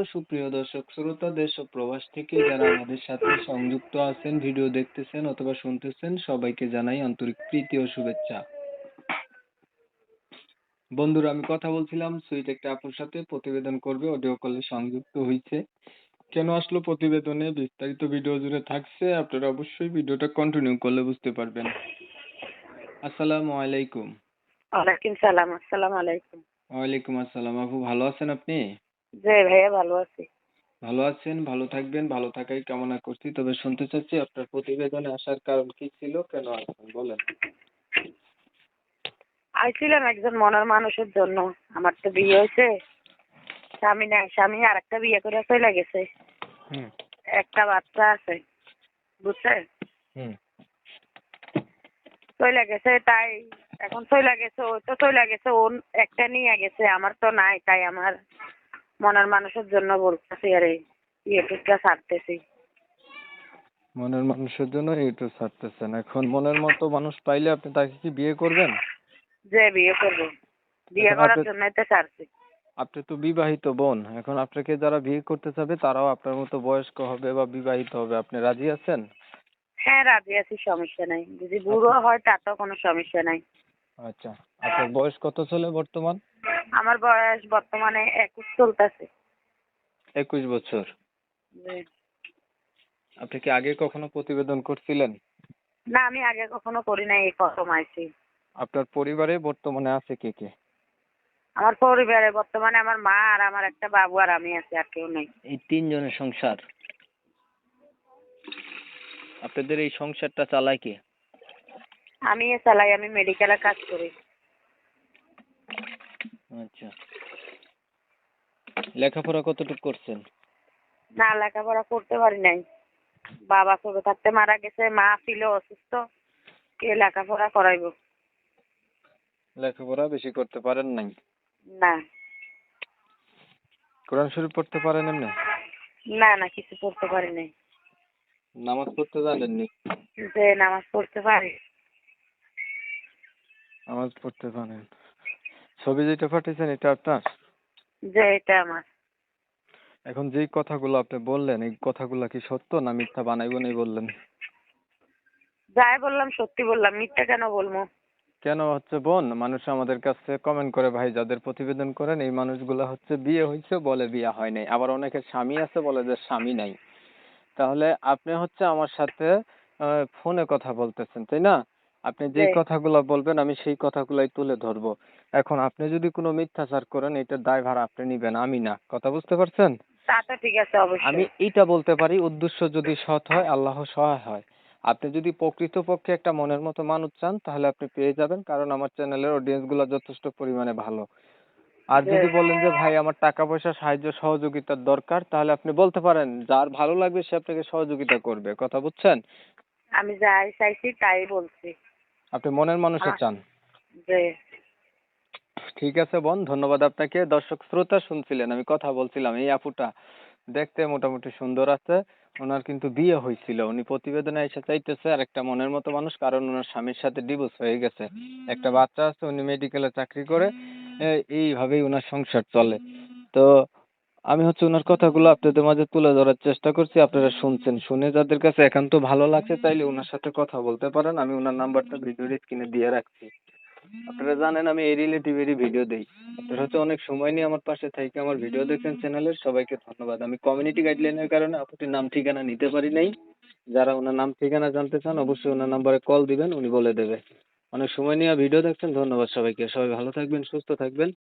সুপ্রিয় দর্শক শ্রোতা দেশ ও প্রবাস থেকে যারা আমাদের সাথে সংযুক্ত আছেন, ভিডিও দেখতেছেন অথবা শুনতেছেন, সবাইকে জানাই আন্তরিক প্রীতি ও শুভেচ্ছা। বন্ধুরা, আমি কথা বলছিলাম সুইট একটা আপুর সাথে, প্রতিবেদন করবে, অডিও কলে সংযুক্ত হয়েছে। কেন আসলো প্রতিবেদনে বিস্তারিত ভিডিও জুড়ে থাকছে, আপনারা অবশ্যই ভিডিওটা কন্টিনিউ করলে বুঝতে পারবেন। আসসালামু আলাইকুম। ওয়ালাইকুম সালাম। আসসালামু আলাইকুম। ওয়ালাইকুম আসসালাম। আপু ভালো আছেন আপনি? জি ভাইয়া, ভালো আছি। ভালো আছেন, ভালো থাকবেন, ভালো থাকাই কামনা করছি। তবে শুনতে চাচ্ছি আপনার প্রতিবেদনে আসার কারণ কি ছিল, কেন আসছেন বলেন। আইছিলাম একজন মনের মানুষের জন্য। আমার তো বিয়ে হয়েছে, স্বামী নাই। স্বামী আর একটা বিয়ে করে চলে গেছে, হুম একটা বাচ্চা আছে, বুঝছেন? হুম চলে গেছে, তাই এখন চলে গেছে, ও তো চলে গেছে, ও একটা নিয়ে গেছে, আমার তো নাই। তাই আমার মনের মানুষের জন্য বলতেছি, আরে ইউটিউবটা ছাড়তেছি। মনের মানুষের জন্য এইটা ছাড়তেছেন। এখন মনের মতো মানুষ পাইলে আপনি তাকে কি বিয়ে করবেন? যে বিয়ে করবো, বিয়ে এখন করার আপনি জন্যই তো ছাড়ছি। আপনি তো বিবাহিত বোন, এখন আপনাকে যারা বিয়ে করতে চাবে তারাও আপনার মতো বয়স্ক হবে বা বিবাহিত হবে, আপনি রাজি আছেন? হ্যাঁ, রাজি আছি, সমস্যা নাই। যদি বুড়ো আপনি হয় তাতেও কোনো সমস্যা নাই। আচ্ছা, আপনার বয়স কত চলে বর্তমান? আমার বয়স বর্তমানে 21 চলতেছে। 21 বছর। আপনি কি আগে কখনো প্রতিবেদন করছিলেন? না, আমি আগে কখনো করি নাই, এই প্রথম আইছি। আপনার পরিবারে বর্তমানে আছে কে কে? আমার পরিবারে বর্তমানে আমার মা আর আমার একটা বাবু আর আমি আছি, আর কেউ নেই। এই 3 জনের সংসার। আপনাদের এই সংসারটা চালায় কে? আমি চালাই, আমি মেডিকেলে কাজ করি। আচ্ছা, লেখাপড়া কতটুকু করছেন? না, লেখাপড়া করতে পারি নাই। বাবা ছোট থাকতে মারা গেছে, মা ছিল অসুস্থ, কে লেখাপড়া করাইবো? লেখাপড়া বেশি করতে পারেন নাই? না, কোরআন শরীফ পড়তে পারেন এমনি? না, না, কিছু পড়তে পারি নাই। নামাজ পড়তে জানেননি? যে নামাজ পড়তে পারি। নামাজ পড়তে পারেন। ছবি যেটা পাঠিয়েছেন এটা আপনার? যে এটা আমার। এখন যেই কথাগুলো আপনি বললেন, এই কথাগুলো কি সত্য না মিথ্যা বানাইবনি বললেন? যাই বললাম সত্যি বললাম, মিথ্যা কেন বলবো? কেন হচ্ছে বোন, মানুষ আমাদের কাছে কমেন্ট করে, ভাই যাদের প্রতিবেদন করেন এই মানুষগুলা হচ্ছে বিয়ে হয়েছে বলে বিয়ে হয় নাই, আবার অনেকের স্বামী আছে বলে যে স্বামী নাই। তাহলে আপনি হচ্ছে আমার সাথে ফোনে কথা বলতেছেন, তাই না? আপনি যে যেই কথাগুলো বলবেন আমি সেই কথাগুলাই তুলে ধরবো। এখন আপনি যদি কোনো মিথ্যাচার করেন এটার দায়ভার আপনি নিবেন, আমি না। কথা বুঝতে পারছেন? তা তো ঠিক আছে, আমি অবশ্যই। এইটা বলতে পারি, উদ্দেশ্য যদি সৎ হয় আল্লাহ সহায় হয়। আপনি যদি প্রকৃতপক্ষে একটা মনের মতো মানুষ চান তাহলে আপনি পেয়ে যাবেন, কারণ আমার চ্যানেলের অডিয়েন্স গুলো যথেষ্ট পরিমাণে ভালো। আর যে যদি বলেন যে ভাই আমার টাকা পয়সা সাহায্য সহযোগিতার দরকার, তাহলে আপনি বলতে পারেন, যার ভালো লাগবে সে আপনাকে সহযোগিতা করবে। কথা বুঝছেন? আমি যাই চাইছি তাই বলছি। আপনি মনের মানুষে আ- চান। যে ঠিক আছে বোন, ধন্যবাদ আপনাকে। দর্শক শ্রোতা শুনছিলেন, আমি কথা বলছিলাম, এই আপুটা দেখতে মোটামুটি সুন্দর আছে, ওনার কিন্তু বিয়ে হয়েছিল, উনি প্রতিবেদনে এসে চাইতেছে আর একটা মনের মতো মানুষ, কারণ ওনার স্বামীর সাথে ডিভোর্স হয়ে গেছে, একটা বাচ্চা আছে, উনি মেডিকেলে চাকরি করে, এইভাবেই ওনার সংসার চলে। তো আমি হচ্ছে ওনার কথাগুলো আপনাদের মাঝে তুলে ধরার চেষ্টা করছি, আপনারা শুনছেন, শুনে যাদের কাছে একান্ত ভালো লাগছে তাইলে ওনার সাথে কথা বলতে পারেন। আমি ওনার নাম্বারটা ভিডিওর স্ক্রিনে দিয়ে রাখছি। আপনারা জানেন আমি এই রিলেটিভেরই ভিডিও দেই। আপনারা হচ্ছে অনেক সময় নিয়ে আমার পাশে থেকে আমার ভিডিও দেখছেন চ্যানেলের, সবাইকে ধন্যবাদ। আমি কমিউনিটি গাইডলাইনের কারণে আপুটির নাম ঠিকানা নিতে পারি নাই। যারা ওনার নাম ঠিকানা জানতে চান অবশ্যই ওনার নাম্বারে কল দিবেন, উনি বলে দেবে। অনেক সময় নিয়ে ভিডিও দেখছেন, ধন্যবাদ সবাইকে। সবাই ভালো থাকবেন, সুস্থ থাকবেন।